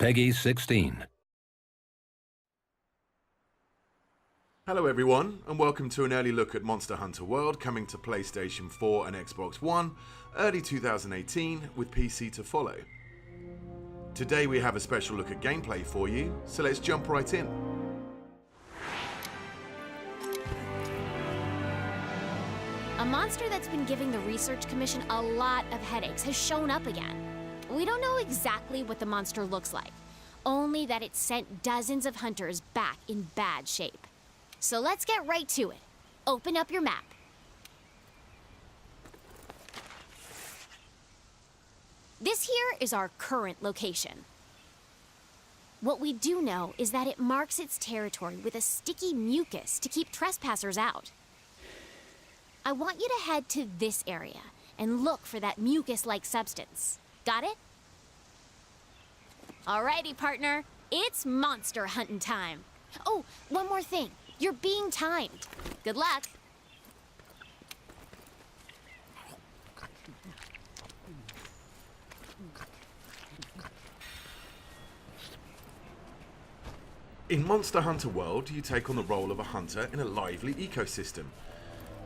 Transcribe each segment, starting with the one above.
Peggy 16. Hello everyone, and welcome to an early look at Monster Hunter World, coming to PlayStation 4 and Xbox One, early 2018, with PC to follow. Today we have a special look at gameplay for you, so let's jump right in. A monster that's been giving the Research Commission a lot of headaches has shown up again. We don't know exactly what the monster looks like, only that it sent dozens of hunters back in bad shape. So let's get right to it. Open up your map. This here is our current location. What we do know is that it marks its territory with a sticky mucus to keep trespassers out. I want you to head to this area and look for that mucus-like substance. Got it? Alrighty, partner. It's monster hunting time. Oh, one more thing. You're being timed. Good luck. In Monster Hunter World, you take on the role of a hunter in a lively ecosystem.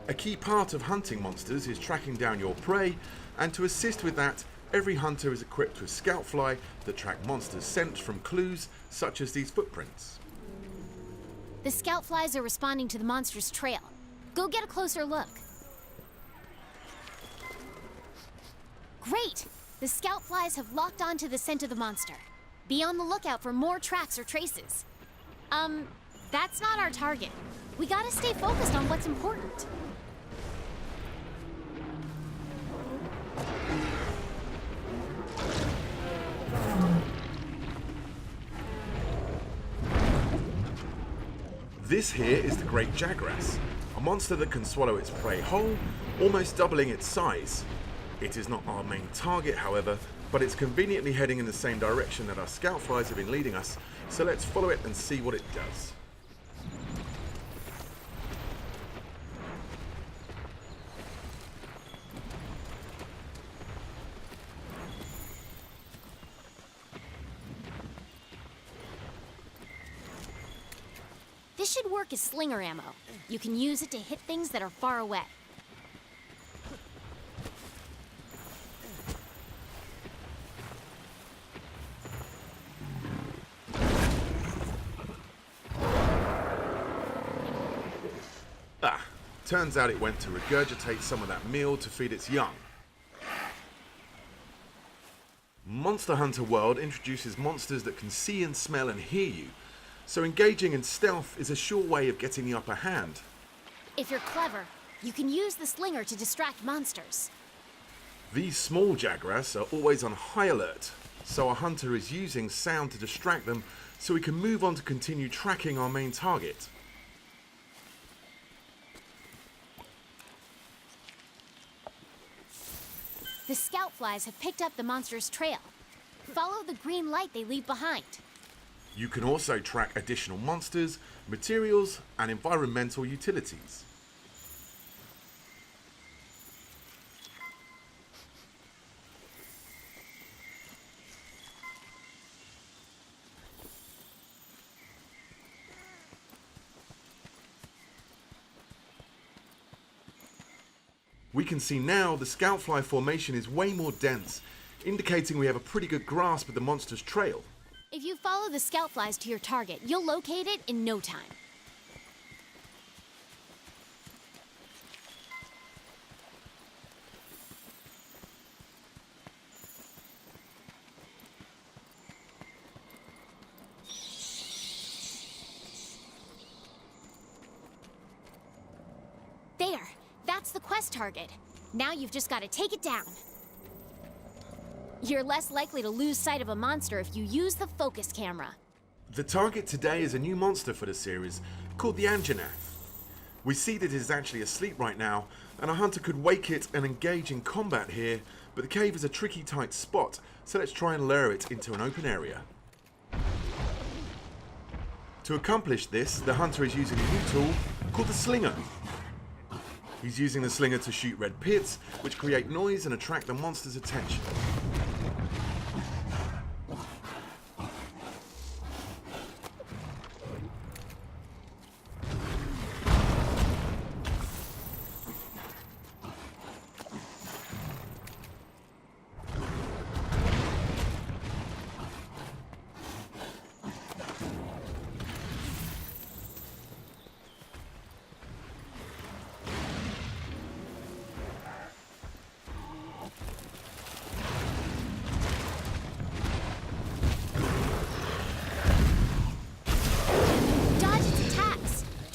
A key part of hunting monsters is tracking down your prey, and to assist with that, every hunter is equipped with Scoutfly that track monsters' scent from clues such as these footprints. The Scoutflies are responding to the monster's trail. Go get a closer look. Great! The Scoutflies have locked onto the scent of the monster. Be on the lookout for more tracks or traces. That's not our target. We gotta stay focused on what's important. This here is the Great Jagras, a monster that can swallow its prey whole, almost doubling its size. It is not our main target, however, but it's conveniently heading in the same direction that our Scoutflies have been leading us, so let's follow it and see what it does. This should work as slinger ammo. You can use it to hit things that are far away. Turns out it went to regurgitate some of that meal to feed its young. Monster Hunter World introduces monsters that can see and smell and hear you, so engaging in stealth is a sure way of getting the upper hand. If you're clever, you can use the slinger to distract monsters. These small Jagras are always on high alert, so our hunter is using sound to distract them so we can move on to continue tracking our main target. The Scoutflies have picked up the monster's trail. Follow the green light they leave behind. You can also track additional monsters, materials, and environmental utilities. We can see now the Scoutfly formation is way more dense, indicating we have a pretty good grasp of the monster's trail. If you follow the Scoutflies to your target, you'll locate it in no time. There! That's the quest target. Now you've just got to take it down. You're less likely to lose sight of a monster if you use the focus camera. The target today is a new monster for the series, called the Anjanath. We see that it is actually asleep right now, and a hunter could wake it and engage in combat here, but the cave is a tricky tight spot, so let's try and lure it into an open area. To accomplish this, the hunter is using a new tool called the Slinger. He's using the Slinger to shoot red pits, which create noise and attract the monster's attention.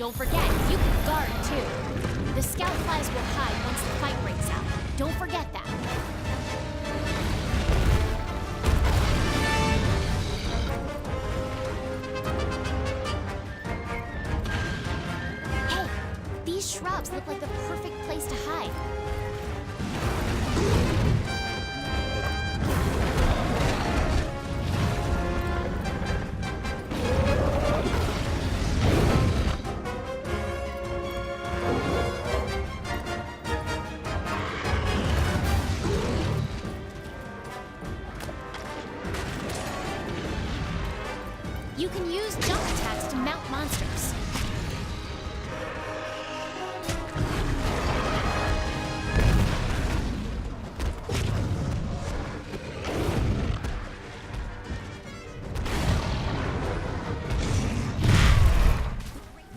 Don't forget, you can guard too. The scout flies will hide once the fight breaks out. Don't forget that. Hey, these shrubs look like the perfect place to hide. You can use jump attacks to mount monsters.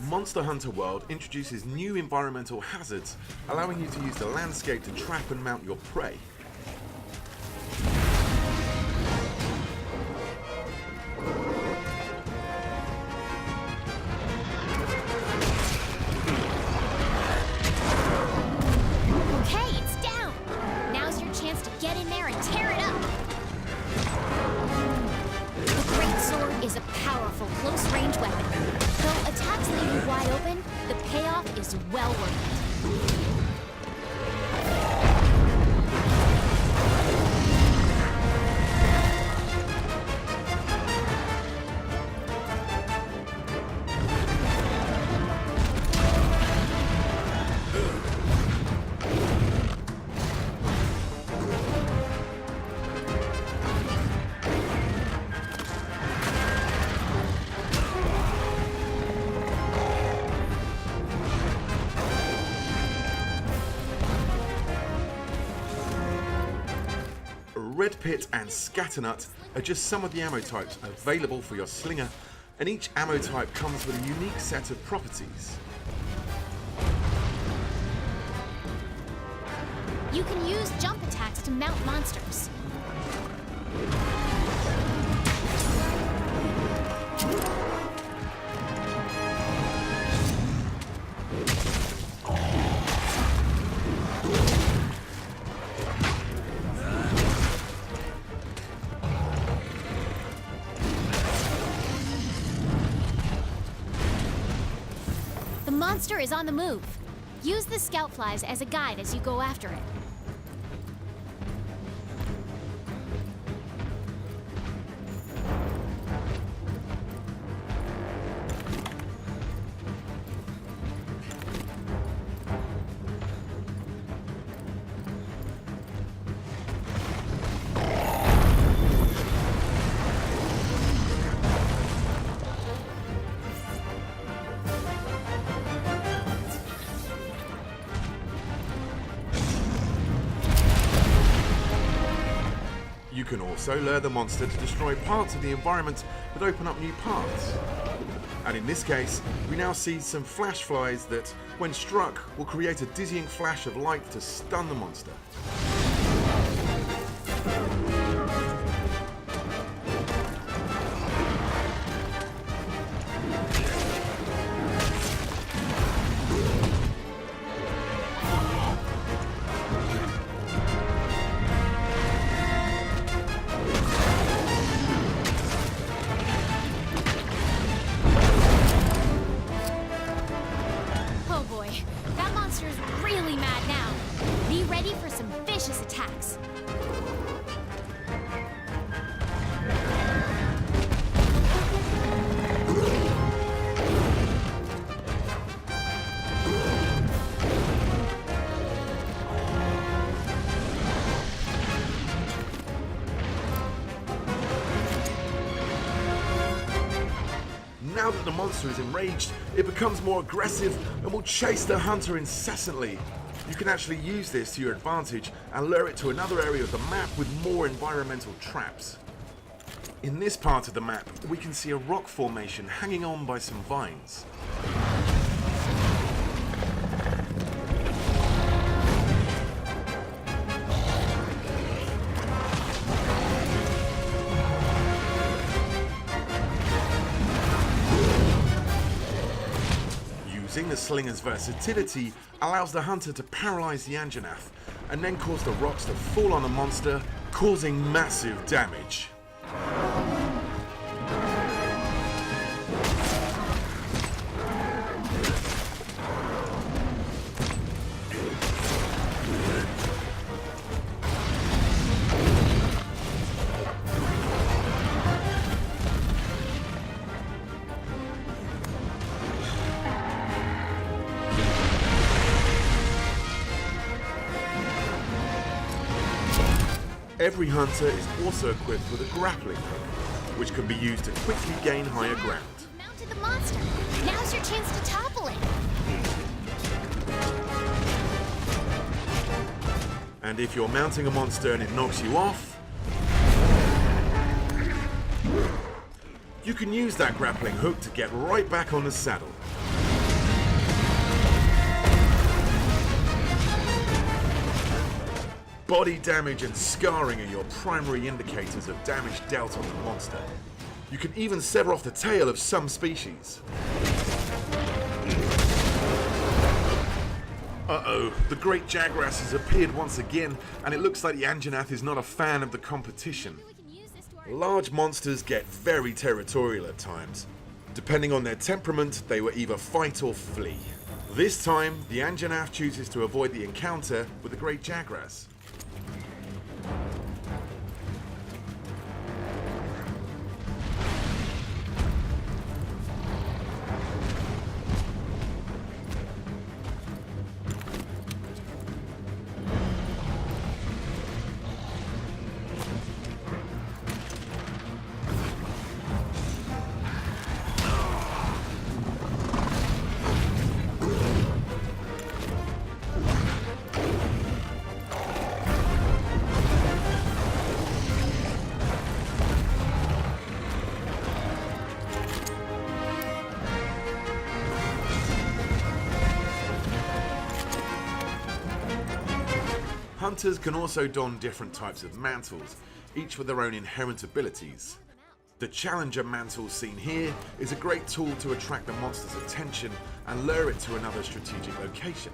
Monster Hunter World introduces new environmental hazards, allowing you to use the landscape to trap and mount your prey. Okay, it's down! Now's your chance to get in there and tear it up! The Great Sword is a powerful close-range weapon. Though attacks leave you wide open, the payoff is well worth it. Red Pit and Scatternut are just some of the ammo types available for your slinger, and each ammo type comes with a unique set of properties. You can use jump attacks to mount monsters. The monster is on the move. Use the scout flies as a guide as you go after it. You can also lure the monster to destroy parts of the environment that open up new paths. And in this case, we now see some flash flies that, when struck, will create a dizzying flash of light to stun the monster. Oh boy, that monster is really mad now. Be ready for some vicious attacks. Now that the monster is enraged, it becomes more aggressive and will chase the hunter incessantly. You can actually use this to your advantage and lure it to another area of the map with more environmental traps. In this part of the map, we can see a rock formation hanging on by some vines. using the slinger's versatility allows the hunter to paralyze the Anjanath and then cause the rocks to fall on the monster, causing massive damage. Every hunter is also equipped with a grappling hook, which can be used to quickly gain higher ground. You've mounted the monster. Now's your chance to topple it. And if you're mounting a monster and it knocks you off, you can use that grappling hook to get right back on the saddle. Body damage and scarring are your primary indicators of damage dealt on the monster. You can even sever off the tail of some species. Uh-oh, the Great Jagrass has appeared once again, and it looks like the Anjanath is not a fan of the competition. Large monsters get very territorial at times. Depending on their temperament, they will either fight or flee. This time, the Anjanath chooses to avoid the encounter with the Great Jagrass. Hunters can also don different types of mantles, each with their own inherent abilities. The Challenger mantle seen here is a great tool to attract the monster's attention and lure it to another strategic location.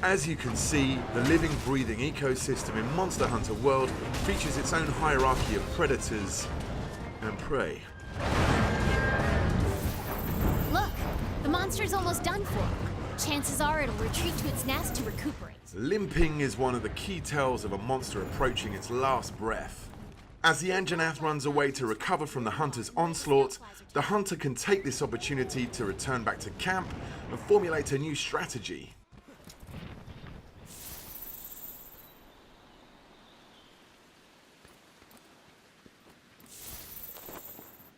As you can see, the living, breathing ecosystem in Monster Hunter World features its own hierarchy of predators and prey. Look, the monster's almost done for. Chances are it'll retreat to its nest to recuperate. Limping is one of the key tells of a monster approaching its last breath. As the Anjanath runs away to recover from the hunter's onslaught, the hunter can take this opportunity to return back to camp and formulate a new strategy.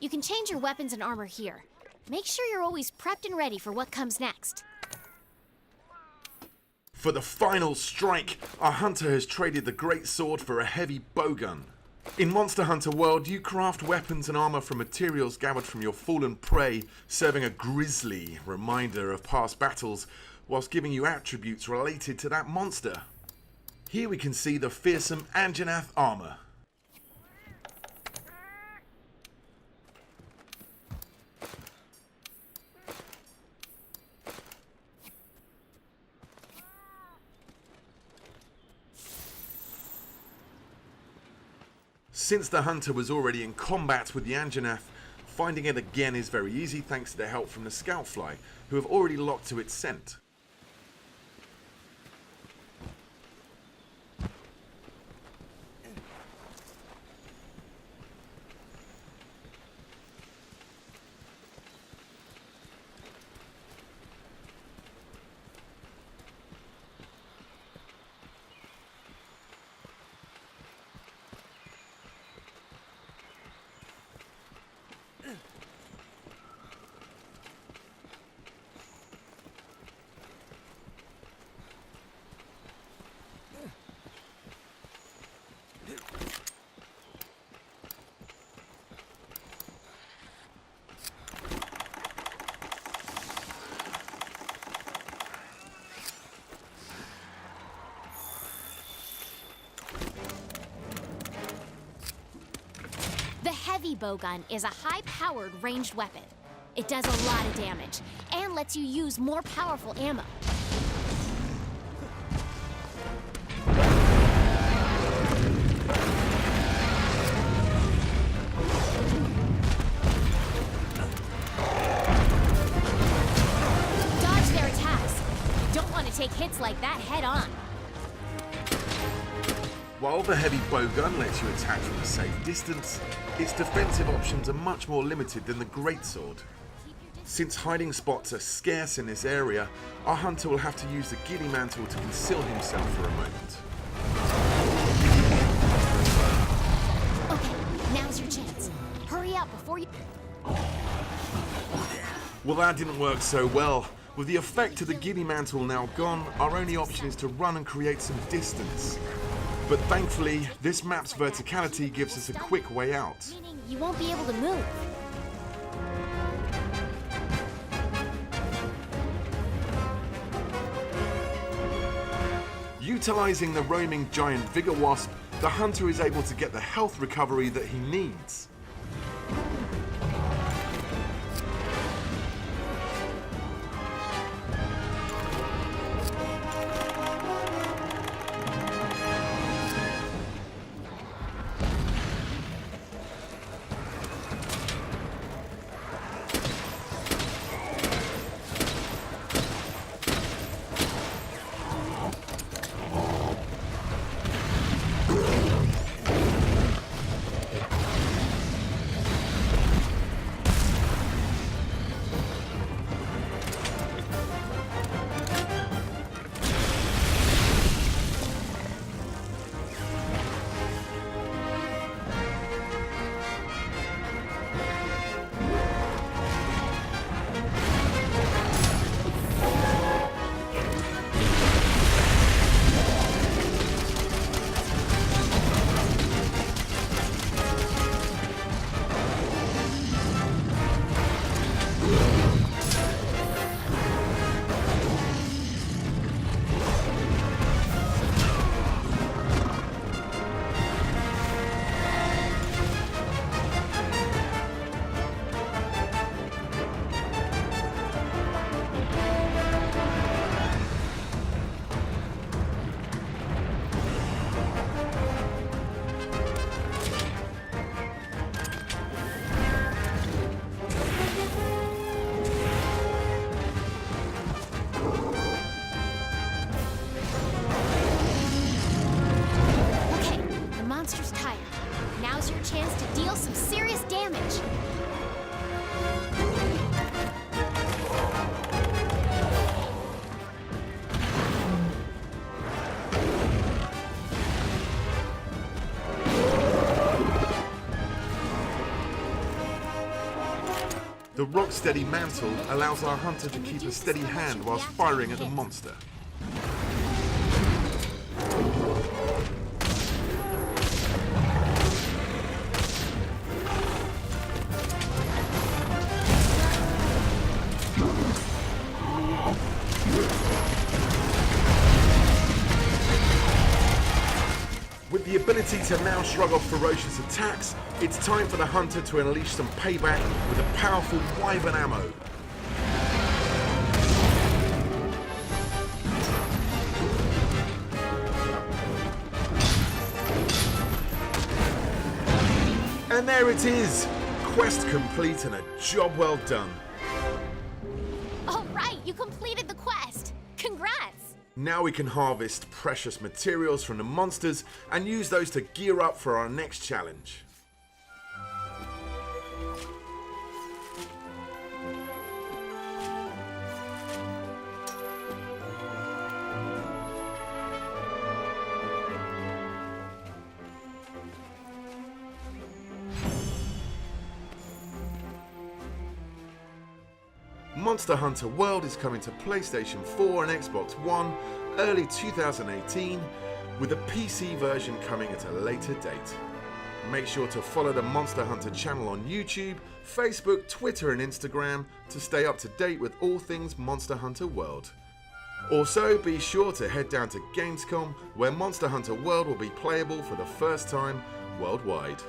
You can change your weapons and armor here. Make sure you're always prepped and ready for what comes next. For the final strike, our hunter has traded the great sword for a heavy bowgun. In Monster Hunter World, you craft weapons and armor from materials gathered from your fallen prey, serving a grisly reminder of past battles, whilst giving you attributes related to that monster. Here we can see the fearsome Anjanath armor. Since the hunter was already in combat with the Anjanath, finding it again is very easy thanks to the help from the Scoutfly, who have already locked to its scent. The heavy bowgun is a high-powered ranged weapon. It does a lot of damage and lets you use more powerful ammo. Dodge their attacks. You don't want to take hits like that head on. While the heavy bowgun lets you attack from a safe distance, its defensive options are much more limited than the greatsword. Since hiding spots are scarce in this area, our hunter will have to use the ghillie mantle to conceal himself for a moment. Okay, now's your chance. Hurry up before you... Well, that didn't work so well. With the effect of the ghillie mantle now gone, our only option is to run and create some distance. But thankfully, this map's verticality gives us a quick way out. Meaning you won't be able to move. Utilizing the roaming giant Vigor Wasp, the hunter is able to get the health recovery that he needs. The rock-steady mantle allows our hunter to keep a steady hand whilst firing at the monster. With the ability to now shrug off ferocious attacks, it's time for the hunter to unleash some payback with a powerful wyvern ammo. And there it is! Quest complete and a job well done. All right, you completed the quest. Congrats! Now we can harvest precious materials from the monsters and use those to gear up for our next challenge. Monster Hunter World is coming to PlayStation 4 and Xbox One early 2018, with a PC version coming at a later date. Make sure to follow the Monster Hunter channel on YouTube, Facebook, Twitter and Instagram to stay up to date with all things Monster Hunter World. Also, be sure to head down to Gamescom, where Monster Hunter World will be playable for the first time worldwide.